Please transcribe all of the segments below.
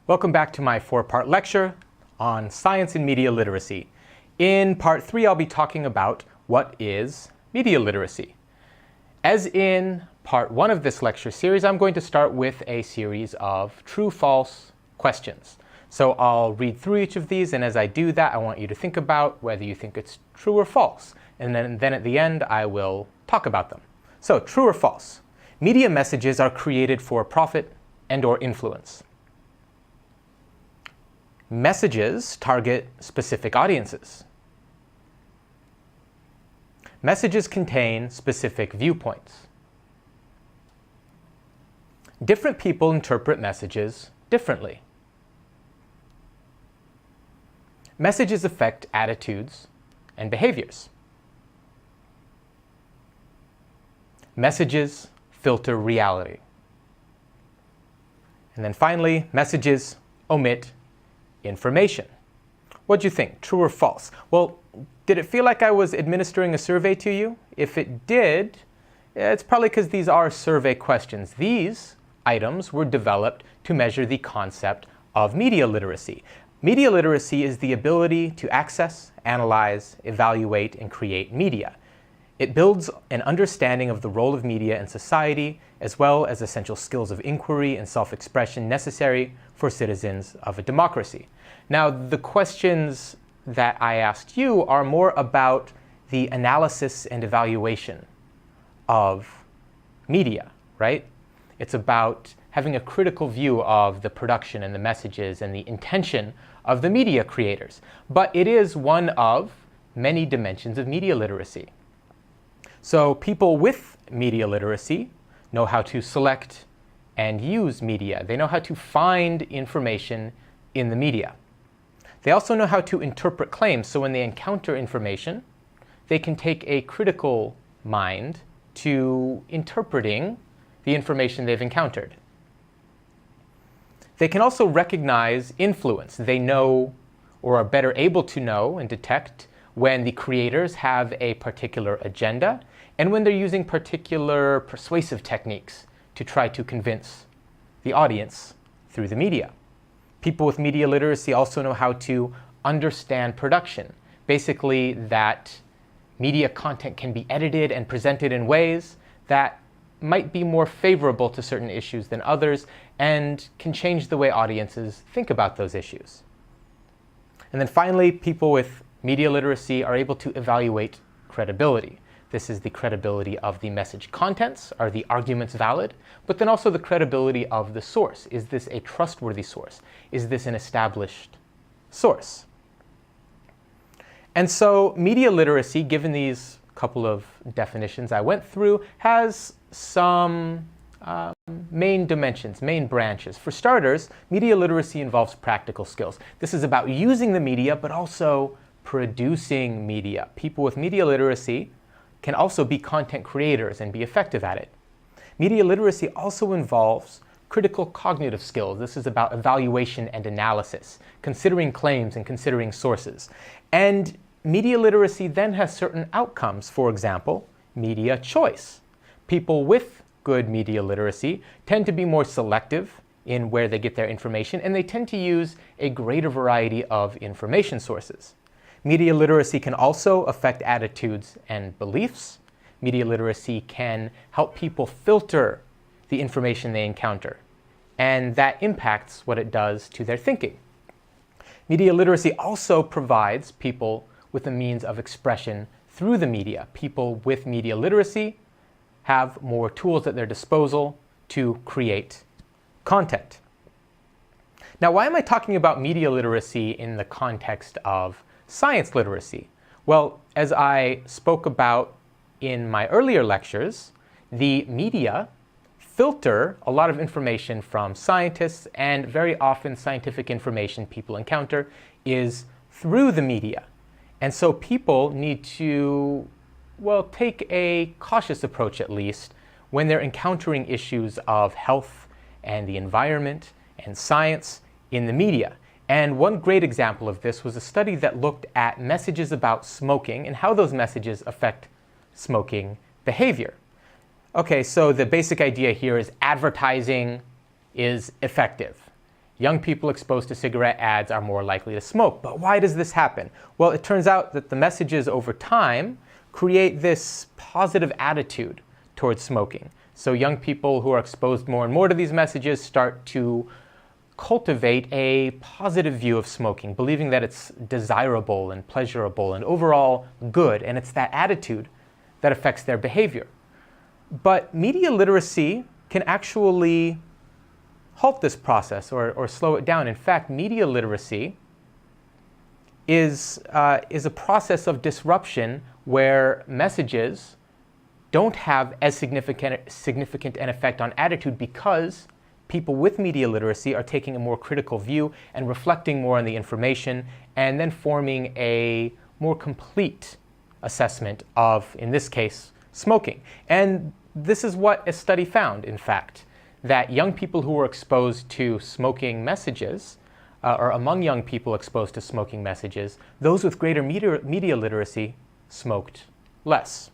Welcome back to my 4-part lecture on science and media literacy. In part 3, I'll be talking about what is media literacy. As in part 1 of this lecture series, I'm going to start with a series of true-false questions. So I'll read through each of these, and as I do that, I want you to think about whether you think it's true or false. And then at the end, I will talk about them. So, true or false? Media messages are created for profit and/or influence. Messages target specific audiences. Messages contain specific viewpoints. Different people interpret messages differently. Messages affect attitudes and behaviors. Messages filter reality. And then finally, messages omit information. What do you think, true or false? Well, did it feel like I was administering a survey to you? If it did, it's probably because these are survey questions. These items were developed to measure the concept of media literacy. Media literacy is the ability to access, analyze, evaluate, and create media. It builds an understanding of the role of media in society, as well as essential skills of inquiry and self-expression necessary for citizens of a democracy. Now, the questions that I asked you are more about the analysis and evaluation of media, right? It's about having a critical view of the production and the messages and the intention of the media creators. But it is one of many dimensions of media literacy. So people with media literacy know how to select and use media. They know how to find information in the media. They also know how to interpret claims, so when they encounter information, they can take a critical mind to interpreting the information they've encountered. They can also recognize influence. They know, or are better able to know and detect, when the creators have a particular agenda and when they're using particular persuasive techniques to try to convince the audience through the media. People with media literacy also know how to understand production. Basically, that media content can be edited and presented in ways that might be more favorable to certain issues than others and can change the way audiences think about those issues. And then finally, people with media literacy are able to evaluate credibility. This is the credibility of the message contents. Are the arguments valid? But then also the credibility of the source. Is this a trustworthy source? Is this an established source? And so media literacy, given these couple of definitions I went through, has some main dimensions, main branches. For starters, media literacy involves practical skills. This is about using the media, but also producing media. People with media literacy can also be content creators and be effective at it. Media literacy also involves critical cognitive skills. This is about evaluation and analysis, considering claims and considering sources. And media literacy then has certain outcomes. For example, media choice. People with good media literacy tend to be more selective in where they get their information, and they tend to use a greater variety of information sources. Media literacy can also affect attitudes and beliefs. Media literacy can help people filter the information they encounter, and that impacts what it does to their thinking. Media literacy also provides people with a means of expression through the media. People with media literacy have more tools at their disposal to create content. Now, why am I talking about media literacy in the context of science literacy? Well, as I spoke about in my earlier lectures, the media filter a lot of information from scientists, and very often scientific information people encounter is through the media. And so people need to, well, take a cautious approach at least when they're encountering issues of health and the environment and science in the media. And one great example of this was a study that looked at messages about smoking and how those messages affect smoking behavior. Okay, so the basic idea here is advertising is effective. young people exposed to cigarette ads are more likely to smoke. But why does this happen? Well, it turns out that the messages over time create this positive attitude towards smoking. So young people who are exposed more and more to these messages start to cultivate a positive view of smoking, believing that it's desirable and pleasurable and overall good, and it's that attitude that affects their behavior. But media literacy can actually halt this process or slow it down. In fact, media literacy is a process of disruption where messages don't have as significant an effect on attitude because people with media literacy are taking a more critical view and reflecting more on the information and then forming a more complete assessment of, in this case, smoking. And this is what a study found, in fact, that young people who were exposed to smoking messages, or among young people exposed to smoking messages, those with greater media literacy smoked less.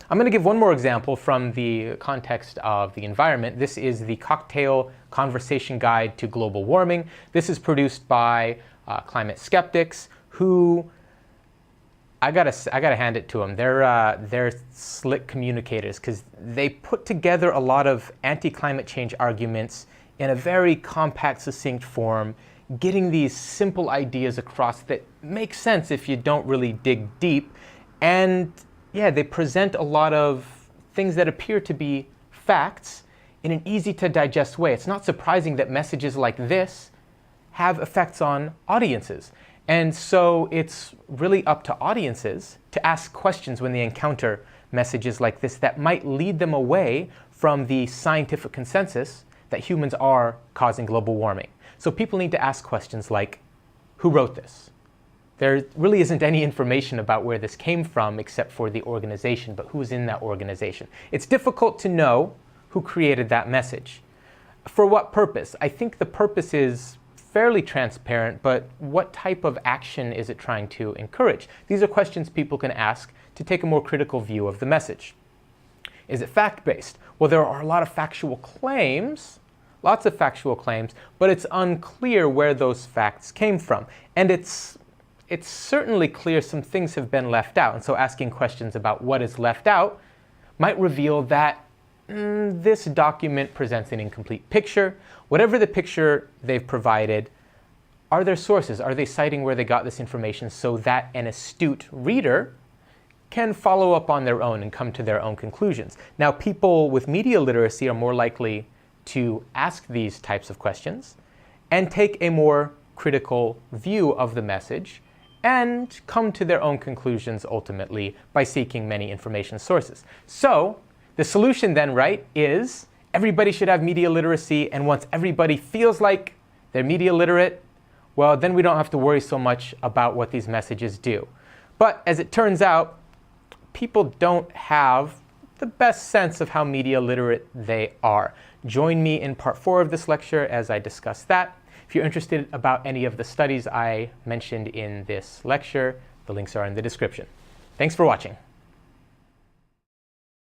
I'm going to give one more example from the context of the environment. This is the Cocktail Conversation Guide to Global Warming. This is produced by climate skeptics who, I gotta hand it to them. They're slick communicators because they put together a lot of anti-climate change arguments in a very compact, succinct form, getting these simple ideas across that make sense if you don't really dig deep. And yeah, they present a lot of things that appear to be facts in an easy to digest way. It's not surprising that messages like this have effects on audiences. And so it's really up to audiences to ask questions when they encounter messages like this that might lead them away from the scientific consensus that humans are causing global warming. So people need to ask questions like, who wrote this? There really isn't any information about where this came from except for the organization, but who's in that organization? It's difficult to know who created that message. For what purpose? I think the purpose is fairly transparent, but what type of action is it trying to encourage? These are questions people can ask to take a more critical view of the message. Is it fact-based? Well, there are a lot of factual claims, lots of factual claims, but it's unclear where those facts came from. And it's certainly clear some things have been left out. And so asking questions about what is left out might reveal that this document presents an incomplete picture. Whatever the picture they've provided, are there sources? Are they citing where they got this information so that an astute reader can follow up on their own and come to their own conclusions? Now, people with media literacy are more likely to ask these types of questions and take a more critical view of the message and come to their own conclusions ultimately by seeking many information sources. So the solution then, right, is everybody should have media literacy, and once everybody feels like they're media literate, well, then we don't have to worry so much about what these messages do. But as it turns out, people don't have the best sense of how media literate they are. Join me in part 4 of this lecture as I discuss that. If you're interested about any of the studies I mentioned in this lecture, the links are in the description. Thanks for watching.